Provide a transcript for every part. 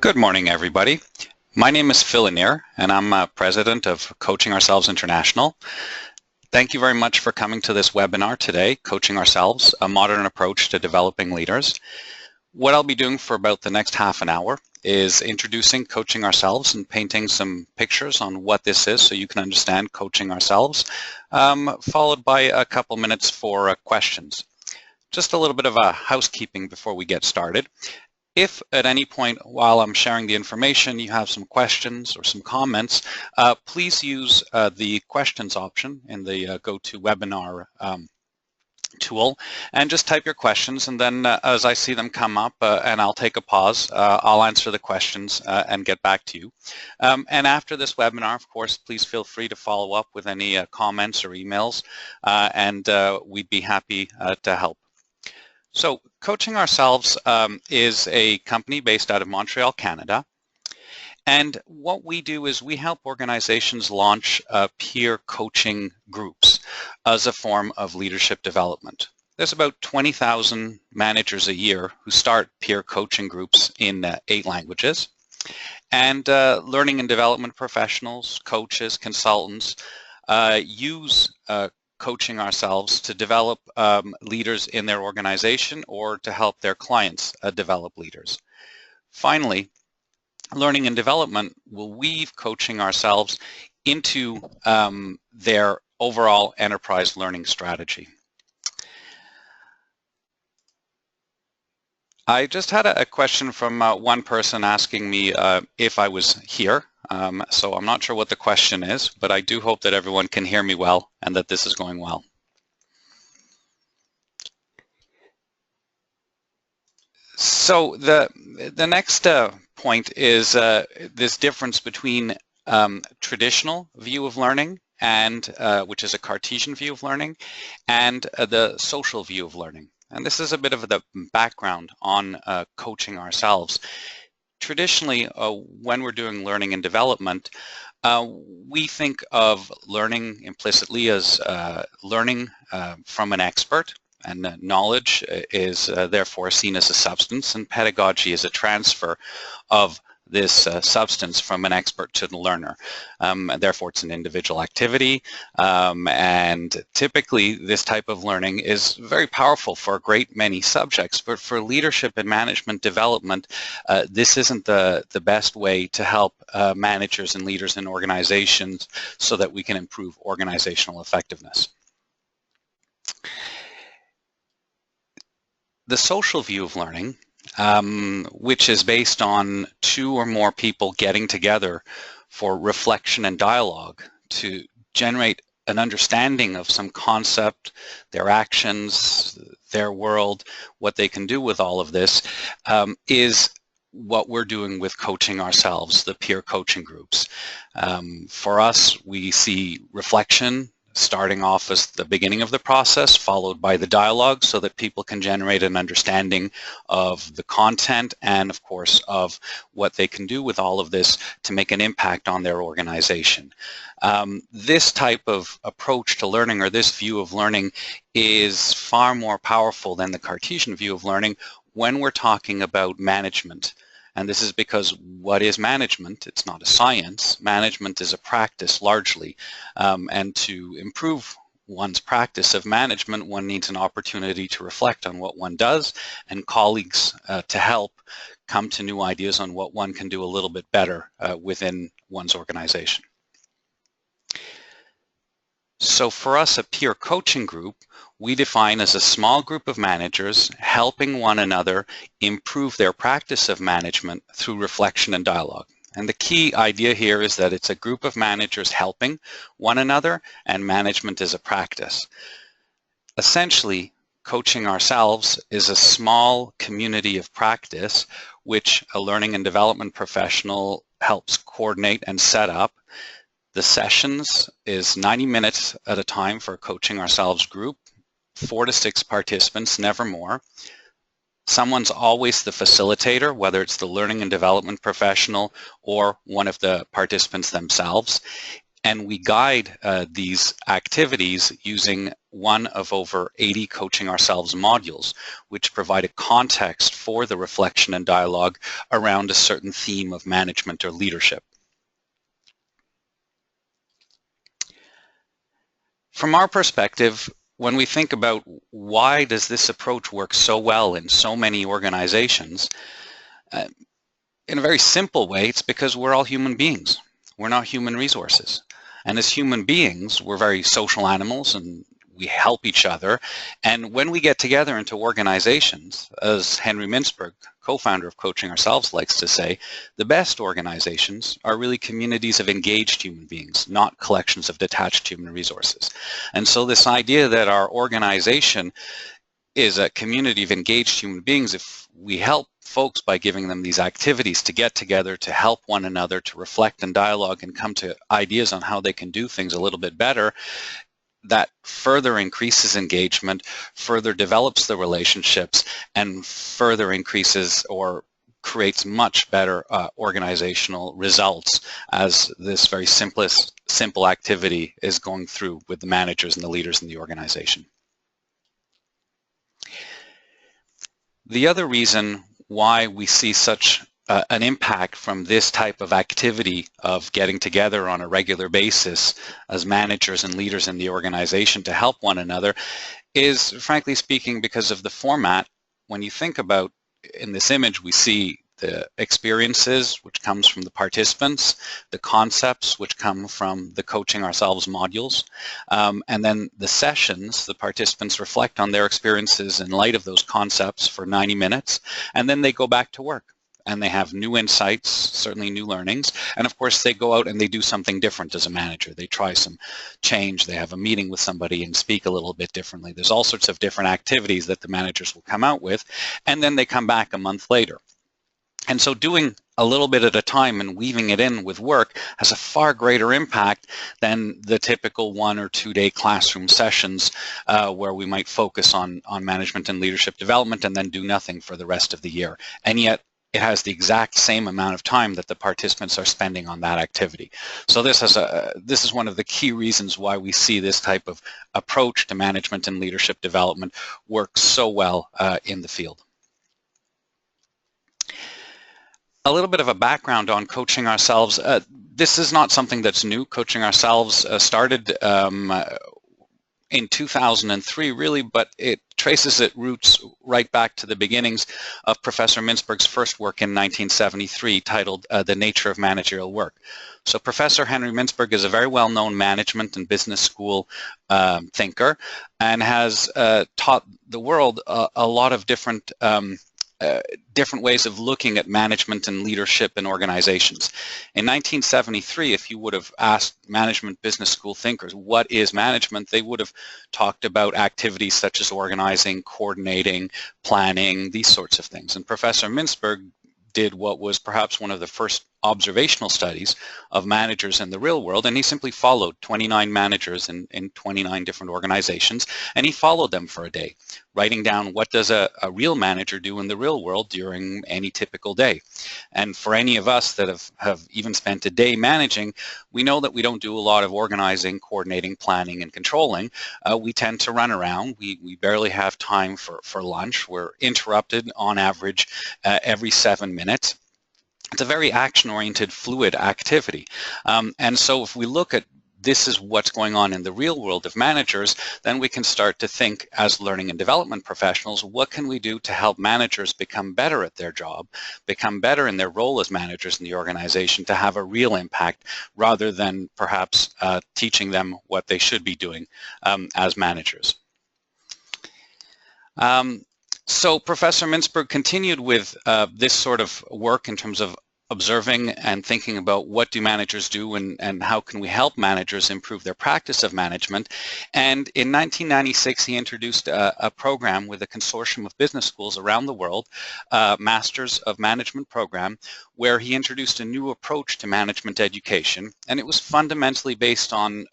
Good morning, everybody. My name is Phil Lanier, and I'm president of Coaching Ourselves International. Thank you very much for coming to this webinar today, Coaching Ourselves, a modern approach to developing leaders. What I'll be doing for about the next half an hour is introducing Coaching Ourselves and painting some pictures on what this is so you can understand Coaching Ourselves, followed by a couple minutes for questions. Just a little bit of a housekeeping before we get started. If at any point while I'm sharing the information you have some questions or some comments, please use the questions option in the GoToWebinar tool and just type your questions, and then as I see them come up and I'll take a pause, I'll answer the questions and get back to you. And after this webinar, of course, please feel free to follow up with any comments or emails, and we'd be happy to help. So Coaching Ourselves is a company based out of Montreal, Canada. And what we do is we help organizations launch peer coaching groups as a form of leadership development. There's about 20,000 managers a year who start peer coaching groups in 8 languages. And learning and development professionals, coaches, consultants use Coaching Ourselves to develop leaders in their organization or to help their clients develop leaders. Finally, learning and development will weave Coaching Ourselves into their overall enterprise learning strategy. I just had a question from one person asking me if I was here. So I'm not sure what the question is, but I do hope that everyone can hear me well and that this is going well. So the next point is this difference between traditional view of learning, and which is a Cartesian view of learning, and the social view of learning. And this is a bit of the background on Coaching Ourselves. Traditionally, when we're doing learning and development, we think of learning implicitly as learning from an expert, and knowledge is therefore seen as a substance, and pedagogy is a transfer of this substance from an expert to the learner. And therefore, it's an individual activity, and typically this type of learning is very powerful for a great many subjects, but for leadership and management development, this isn't the best way to help managers and leaders in organizations so that we can improve organizational effectiveness. The social view of learning, which is based on 2 or more people getting together for reflection and dialogue to generate an understanding of some concept, their actions, their world, what they can do with all of this, is what we're doing with Coaching Ourselves, the peer coaching groups. For us, we see reflection starting off as the beginning of the process, followed by the dialogue, so that people can generate an understanding of the content and, of course, of what they can do with all of this to make an impact on their organization. This type of approach to learning, or this view of learning, is far more powerful than the Cartesian view of learning when we're talking about management. And this is because what is management? It's not a science. Management is a practice largely. And to improve one's practice of management, one needs an opportunity to reflect on what one does, and colleagues to help come to new ideas on what one can do a little bit better within one's organization. So for us, a peer coaching group, we define as a small group of managers helping one another improve their practice of management through reflection and dialogue. And the key idea here is that it's a group of managers helping one another, and management is a practice. Essentially, Coaching Ourselves is a small community of practice which a learning and development professional helps coordinate and set up. The sessions is 90 minutes at a time for a Coaching Ourselves group, 4 to 6 participants, never more. Someone's always the facilitator, whether it's the learning and development professional or one of the participants themselves. and we guide these activities using one of over 80 Coaching Ourselves modules, which provide a context for the reflection and dialogue around a certain theme of management or leadership. From our perspective, when we think about why does this approach work so well in so many organizations, in a very simple way, it's because we're all human beings. We're not human resources. And as human beings, we're very social animals and we help each other. And when we get together into organizations, as Henry Mintzberg, co-founder of Coaching Ourselves, likes to say, the best organizations are really communities of engaged human beings, not collections of detached human resources. And so this idea that our organization is a community of engaged human beings, if we help folks by giving them these activities to get together, to help one another, to reflect and dialogue and come to ideas on how they can do things a little bit better, that further increases engagement, further develops the relationships, and further increases or creates much better organizational results as this very simple activity is going through with the managers and the leaders in the organization. The other reason why we see such an impact from this type of activity of getting together on a regular basis as managers and leaders in the organization to help one another is, frankly speaking, because of the format. When you think about, in this image, we see the experiences, which comes from the participants, the concepts, which come from the Coaching Ourselves modules, and then the sessions, the participants reflect on their experiences in light of those concepts for 90 minutes, and then they go back to work. And they have new insights, certainly new learnings. And of course, they go out and they do something different as a manager. They try some change. They have a meeting with somebody and speak a little bit differently. There's all sorts of different activities that the managers will come out with. And then they come back a month later. And so doing a little bit at a time and weaving it in with work has a far greater impact than the typical 1 or 2 day classroom sessions where we might focus on management and leadership development and then do nothing for the rest of the year. And yet, it has the exact same amount of time that the participants are spending on that activity. So this is one of the key reasons why we see this type of approach to management and leadership development work so well in the field. A little bit of a background on Coaching Ourselves. This is not something that's new. Coaching Ourselves started in 2003, really, but it traces its roots right back to the beginnings of Professor Mintzberg's first work in 1973 titled The Nature of Managerial Work. So Professor Henry Mintzberg is a very well-known management and business school thinker and has taught the world a lot of different ways of looking at management and leadership in organizations. In 1973, if you would have asked management business school thinkers, what is management, they would have talked about activities such as organizing, coordinating, planning, these sorts of things. And Professor Mintzberg did what was perhaps one of the first observational studies of managers in the real world, and he simply followed 29 managers in 29 different organizations, and he followed them for a day, writing down what does a real manager do in the real world during any typical day. And for any of us that have even spent a day managing, we know that we don't do a lot of organizing, coordinating, planning, and controlling. We tend to run around. We barely have time for lunch. We're interrupted on average every 7 minutes. It's a very action-oriented, fluid activity. And so if we look at this is what's going on in the real world of managers, then we can start to think as learning and development professionals, what can we do to help managers become better at their job, become better in their role as managers in the organization to have a real impact rather than perhaps teaching them what they should be doing as managers. So Professor Mintzberg continued with this sort of work in terms of observing and thinking about what do managers do and how can we help managers improve their practice of management. And in 1996, he introduced a program with a consortium of business schools around the world, Masters of Management program, where he introduced a new approach to management education. And it was fundamentally based on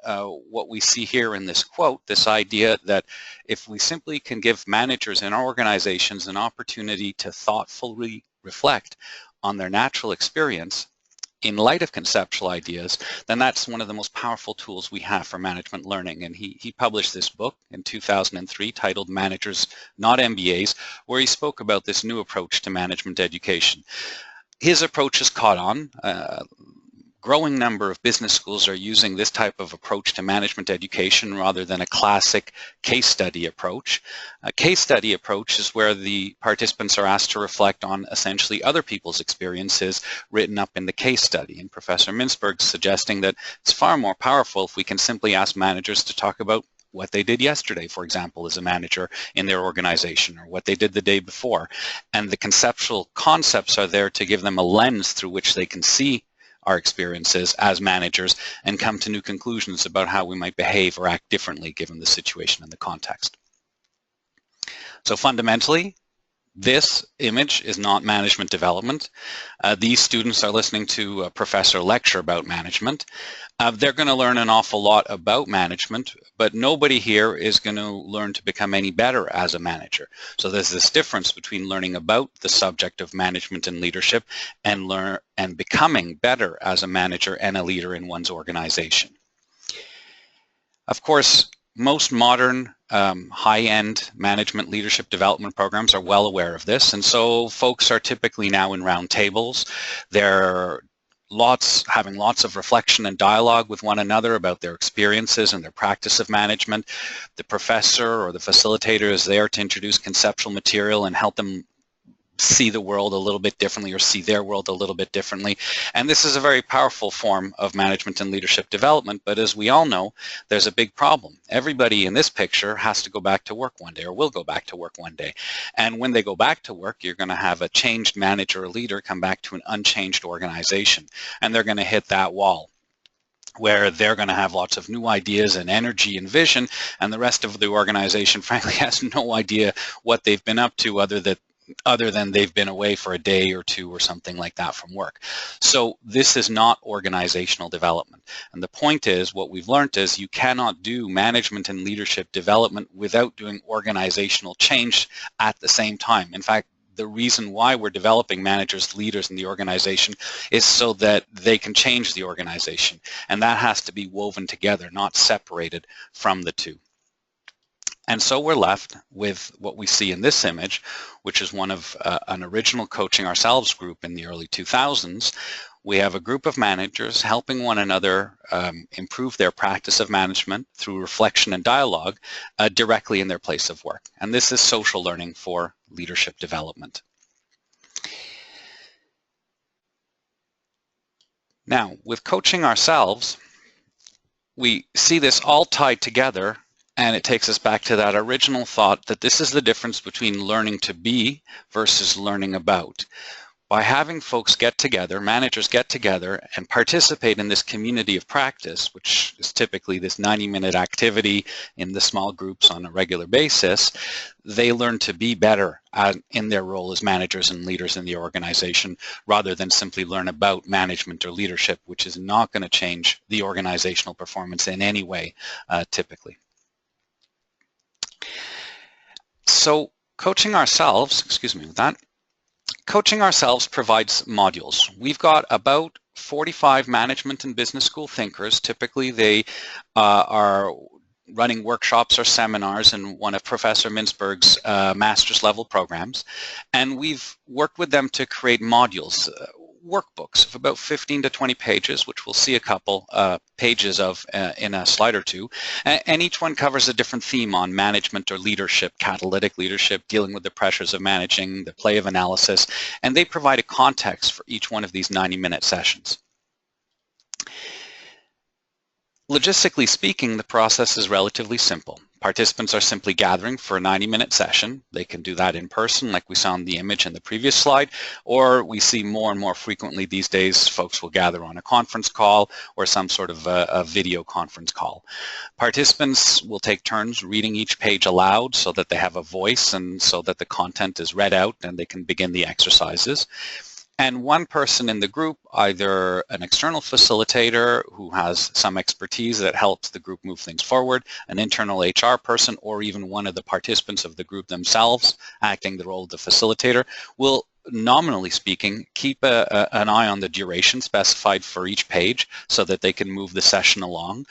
what we see here in this quote, this idea that if we simply can give managers in our organizations an opportunity to thoughtfully reflect on their natural experience, in light of conceptual ideas, then that's one of the most powerful tools we have for management learning. And he published this book in 2003 titled Managers, Not MBAs, where he spoke about this new approach to management education. His approach has caught on. Growing number of business schools are using this type of approach to management education rather than a classic case study approach. A case study approach is where the participants are asked to reflect on essentially other people's experiences written up in the case study. And Professor Mintzberg is suggesting that it's far more powerful if we can simply ask managers to talk about what they did yesterday, for example, as a manager in their organization, or what they did the day before. And the conceptual concepts are there to give them a lens through which they can see our experiences as managers and come to new conclusions about how we might behave or act differently given the situation and the context. So fundamentally, this image is not management development. These students are listening to a professor lecture about management. They're going to learn an awful lot about management, but nobody here is going to learn to become any better as a manager. So there's this difference between learning about the subject of management and leadership and becoming better as a manager and a leader in one's organization. Of course, most modern high-end management leadership development programs are well aware of this, and so folks are typically now in round tables. They're having lots of reflection and dialogue with one another about their experiences and their practice of management. The professor or the facilitator is there to introduce conceptual material and help them see the world a little bit differently or see their world a little bit differently. And this is a very powerful form of management and leadership development, but as we all know, there's a big problem. Everybody in this picture has to go back to work one day or will go back to work one day. And when they go back to work, you're going to have a changed manager or leader come back to an unchanged organization, and they're going to hit that wall where they're going to have lots of new ideas and energy and vision, and the rest of the organization frankly has no idea what they've been up to other than they've been away for a day or two or something like that from work. So this is not organizational development. And the point is, what we've learned is you cannot do management and leadership development without doing organizational change at the same time. In fact, the reason why we're developing managers, leaders in the organization is so that they can change the organization. And that has to be woven together, not separated from the two. And so we're left with what we see in this image, which is one of an original Coaching Ourselves group in the early 2000s. We have a group of managers helping one another improve their practice of management through reflection and dialogue directly in their place of work. And this is social learning for leadership development. Now, with Coaching Ourselves, we see this all tied together. And it takes us back to that original thought that this is the difference between learning to be versus learning about. By having folks get together, managers get together and participate in this community of practice, which is typically this 90-minute activity in the small groups on a regular basis, they learn to be better in their role as managers and leaders in the organization rather than simply learn about management or leadership, which is not going to change the organizational performance in any way typically. So Coaching Ourselves, Coaching Ourselves provides modules. We've got about 45 management and business school thinkers. Typically they are running workshops or seminars in one of Professor Mintzberg's master's level programs. And we've worked with them to create modules, workbooks of about 15 to 20 pages, which we'll see a couple pages of in a slide or two. And each one covers a different theme on management or leadership, catalytic leadership, dealing with the pressures of managing, the play of analysis, and they provide a context for each one of these 90-minute sessions. Logistically speaking, the process is relatively simple. Participants are simply gathering for a 90-minute session. They can do that in person, like we saw in the image in the previous slide, or we see more and more frequently these days folks will gather on a conference call or some sort of a video conference call. Participants will take turns reading each page aloud so that they have a voice and so that the content is read out and they can begin the exercises. And one person in the group, either an external facilitator who has some expertise that helps the group move things forward, an internal HR person, or even one of the participants of the group themselves acting the role of the facilitator, will nominally speaking, keep an eye on the duration specified for each page so that they can move the session along.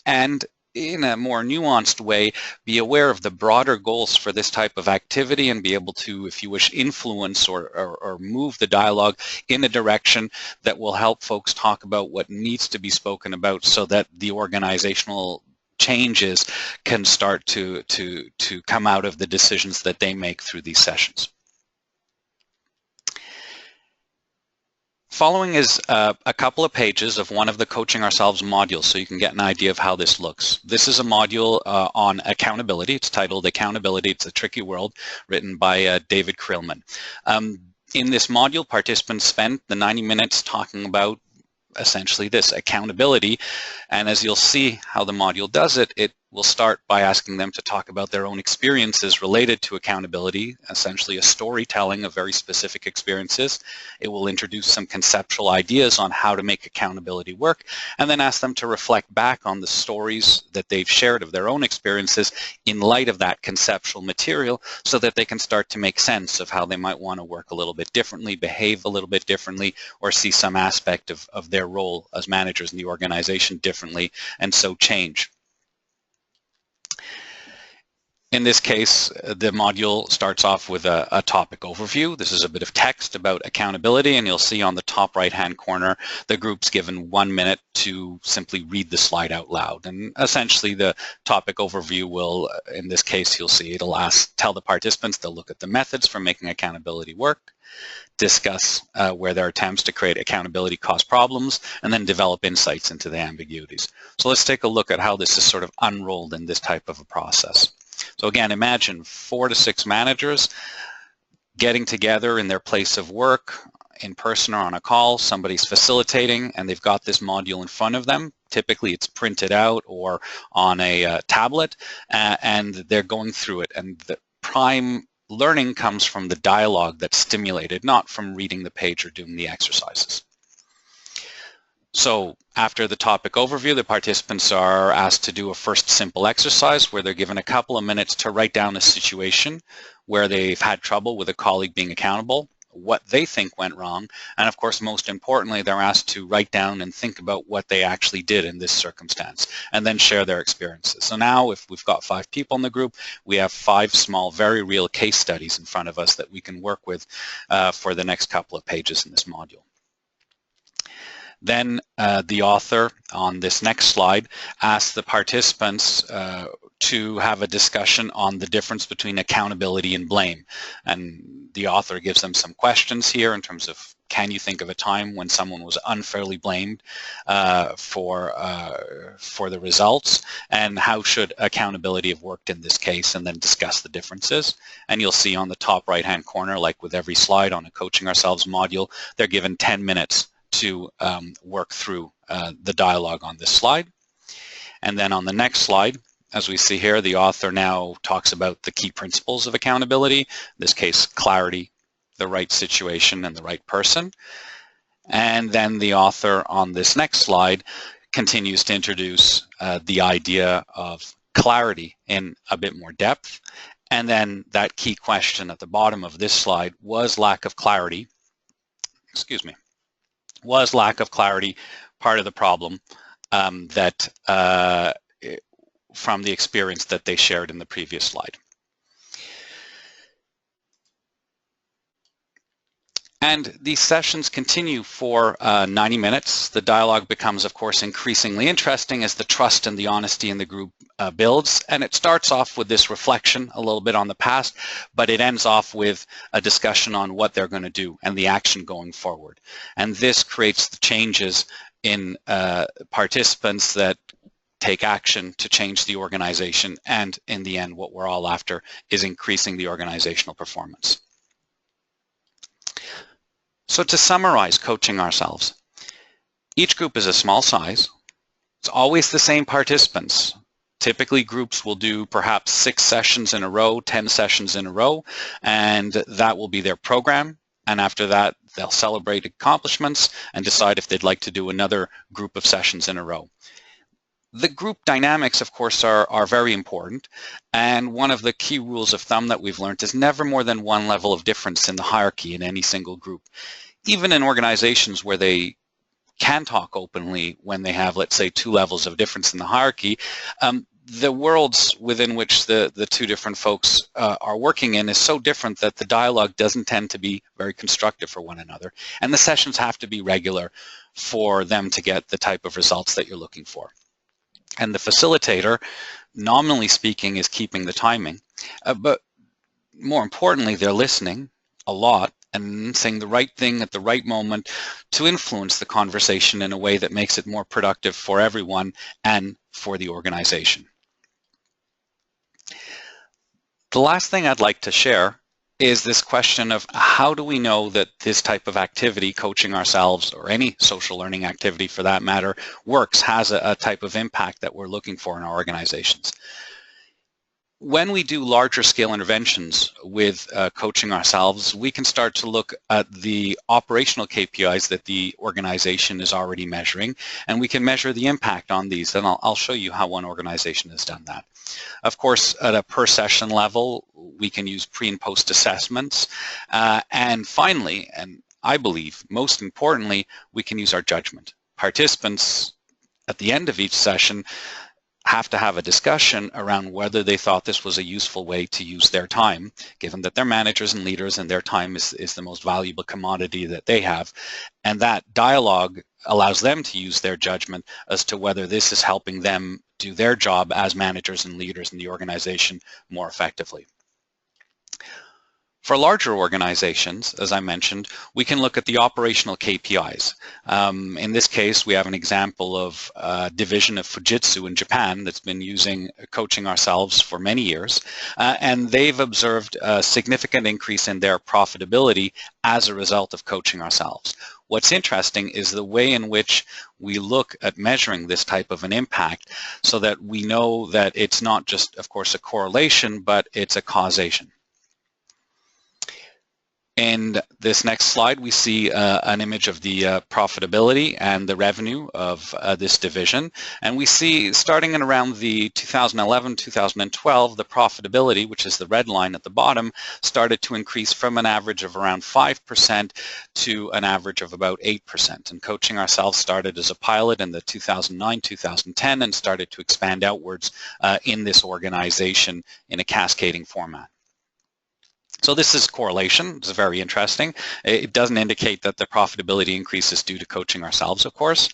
And in a more nuanced way, be aware of the broader goals for this type of activity and be able to, if you wish, influence or move the dialogue in a direction that will help folks talk about what needs to be spoken about so that the organizational changes can start to come out of the decisions that they make through these sessions. Following is a couple of pages of one of the Coaching Ourselves modules so you can get an idea of how this looks. This is a module on accountability. It's titled Accountability, It's a Tricky World, written by David Krillman. In this module, participants spent the 90 minutes talking about essentially this, accountability. And as you'll see how the module does it, it will start by asking them to talk about their own experiences related to accountability, essentially a storytelling of very specific experiences. It will introduce some conceptual ideas on how to make accountability work, and then ask them to reflect back on the stories that they've shared of their own experiences in light of that conceptual material so that they can start to make sense of how they might want to work a little bit differently, behave a little bit differently, or see some aspect of their role as managers in the organization differently, and so change. In this case, the module starts off with a topic overview. This is a bit of text about accountability, and you'll see on the top right-hand corner, the group's given 1 minute to simply read the slide out loud. And essentially, the topic overview will, in this case, you'll see it'll tell the participants to look at the methods for making accountability work, discuss where their attempts to create accountability cause problems, and then develop insights into the ambiguities. So let's take a look at how this is sort of unrolled in this type of a process. So again, imagine 4 to 6 managers getting together in their place of work, in person or on a call. Somebody's facilitating and they've got this module in front of them. Typically it's printed out or on a tablet, and they're going through it. And the prime learning comes from the dialogue that's stimulated, not from reading the page or doing the exercises. So after the topic overview, the participants are asked to do a first simple exercise where they're given a couple of minutes to write down a situation where they've had trouble with a colleague being accountable, what they think went wrong, and of course, most importantly, they're asked to write down and think about what they actually did in this circumstance, and then share their experiences. So now, if we've got 5 people in the group, we have 5 small, very real case studies in front of us that we can work with for the next couple of pages in this module. Then the author on this next slide asks the participants to have a discussion on the difference between accountability and blame. And the author gives them some questions here in terms of, can you think of a time when someone was unfairly blamed for the results, and how should accountability have worked in this case, and then discuss the differences. And you'll see on the top right-hand corner, like with every slide on a Coaching Ourselves module, they're given 10 minutes to work through the dialogue on this slide. And then on the next slide, as we see here, the author now talks about the key principles of accountability, in this case, clarity, the right situation, and the right person. And then the author on this next slide continues to introduce the idea of clarity in a bit more depth. And then that key question at the bottom of this slide, was lack of clarity, was lack of clarity part of the problem from the experience that they shared in the previous slide. And these sessions continue for 90 minutes. The dialogue becomes, of course, increasingly interesting as the trust and the honesty in the group builds. And it starts off with this reflection a little bit on the past, but it ends off with a discussion on what they're going to do and the action going forward. And this creates the changes in participants that take action to change the organization. And in the end, what we're all after is increasing the organizational performance. So to summarize Coaching Ourselves, each group is a small size. It's always the same participants. Typically, groups will do perhaps 6 sessions in a row, 10 sessions in a row, and that will be their program. And after that, they'll celebrate accomplishments and decide if they'd like to do another group of sessions in a row. The group dynamics, of course, are very important, and one of the key rules of thumb that we've learned is never more than one level of difference in the hierarchy in any single group. Even in organizations where they can talk openly when they have, let's say, 2 levels of difference in the hierarchy, the worlds within which the two different folks are working in is so different that the dialogue doesn't tend to be very constructive for one another, and the sessions have to be regular for them to get the type of results that you're looking for. And the facilitator, nominally speaking, is keeping the timing, but more importantly, they're listening a lot and saying the right thing at the right moment to influence the conversation in a way that makes it more productive for everyone and for the organization. The last thing I'd like to share is this question of how do we know that this type of activity, coaching ourselves, or any social learning activity for that matter, works, has a type of impact that we're looking for in our organizations. When we do larger scale interventions with coaching ourselves, we can start to look at the operational KPIs that the organization is already measuring, and we can measure the impact on these, and I'll show you how one organization has done that. Of course, at a per session level, we can use pre and post assessments, and finally, and I believe most importantly, we can use our judgment. Participants at the end of each session have to have a discussion around whether they thought this was a useful way to use their time, given that they're managers and leaders and their time is the most valuable commodity that they have. And that dialogue allows them to use their judgment as to whether this is helping them do their job as managers and leaders in the organization more effectively. For larger organizations, as I mentioned, we can look at the operational KPIs. In this case, we have an example of a division of Fujitsu in Japan that's been using coaching ourselves for many years, and they've observed a significant increase in their profitability as a result of coaching ourselves. What's interesting is the way in which we look at measuring this type of an impact so that we know that it's not just, of course, a correlation, but it's a causation. In this next slide, we see an image of the profitability and the revenue of this division. And we see, starting in around the 2011-2012, the profitability, which is the red line at the bottom, started to increase from an average of around 5% to an average of about 8%. And coaching ourselves started as a pilot in the 2009-2010 and started to expand outwards in this organization in a cascading format. So this is correlation. It's very interesting. It doesn't indicate that the profitability increase is due to coaching ourselves, of course.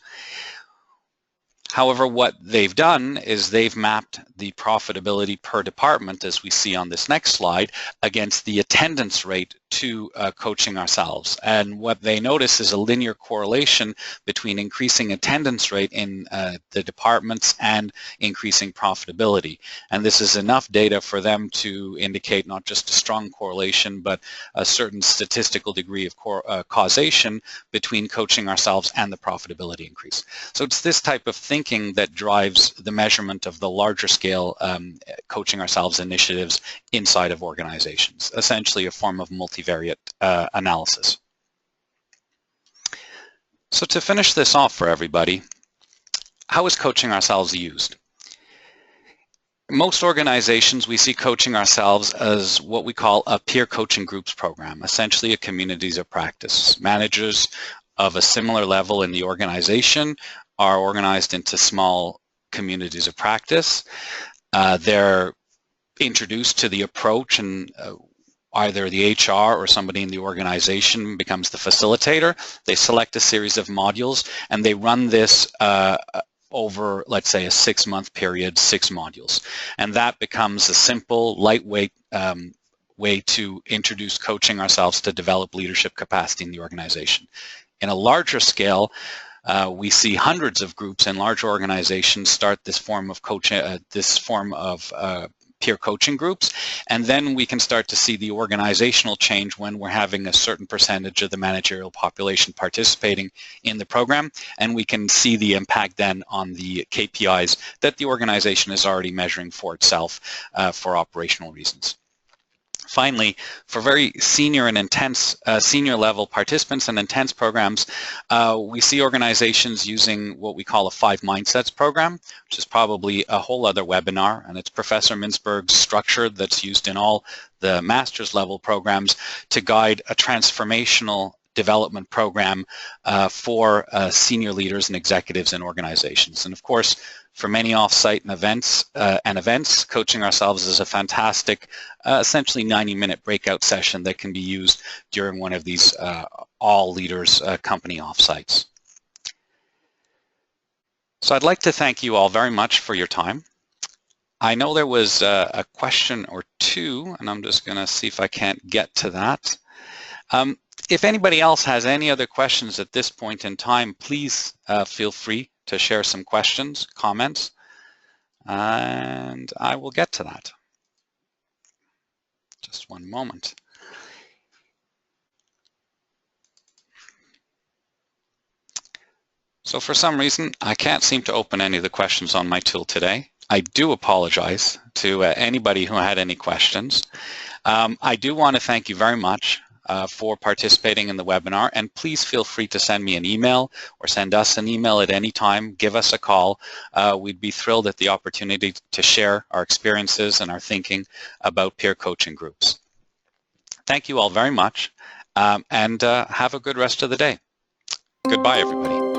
However, what they've done is they've mapped the profitability per department, as we see on this next slide, against the attendance rate to coaching ourselves. And what they notice is a linear correlation between increasing attendance rate in the departments and increasing profitability. And this is enough data for them to indicate not just a strong correlation, but a certain statistical degree of causation between coaching ourselves and the profitability increase. So it's this type of thinking that drives the measurement of the larger scale coaching ourselves initiatives inside of organizations, essentially a form of multivariate analysis. So to finish this off for everybody, how is coaching ourselves used? Most organizations, we see coaching ourselves as what we call a peer coaching groups program, essentially a communities of practice. Managers of a similar level in the organization are organized into small communities of practice. They're introduced to the approach, and either the HR or somebody in the organization becomes the facilitator. They select a series of modules and they run this over, let's say, a 6-month period, 6 modules. And that becomes a simple, lightweight way to introduce coaching ourselves to develop leadership capacity in the organization. In a larger scale, we see hundreds of groups in large organizations start this form of coaching, peer coaching groups, and then we can start to see the organizational change when we're having a certain percentage of the managerial population participating in the program, and we can see the impact then on the KPIs that the organization is already measuring for itself for operational reasons. Finally, for very senior and intense, senior level participants in intense programs, we see organizations using what we call a 5 Mindsets program, which is probably a whole other webinar, and it's Professor Mintzberg's structure that's used in all the master's level programs to guide a transformational development program for senior leaders and executives in organizations. And of course, for many off-site events, Coaching Ourselves is a fantastic, essentially 90-minute breakout session that can be used during one of these all leaders company off-sites. So I'd like to thank you all very much for your time. I know there was a question or two, and I'm just going to see if I can't get to that. If anybody else has any other questions at this point in time, please feel free to share some questions, comments, and I will get to that. Just one moment. So for some reason, I can't seem to open any of the questions on my tool today. I do apologize to anybody who had any questions. I do want to thank you very much for participating in the webinar, and please feel free to send me an email or send us an email at any time. Give us a call. We'd be thrilled at the opportunity to share our experiences and our thinking about peer coaching groups. Thank you all very much, and have a good rest of the day. Goodbye, everybody.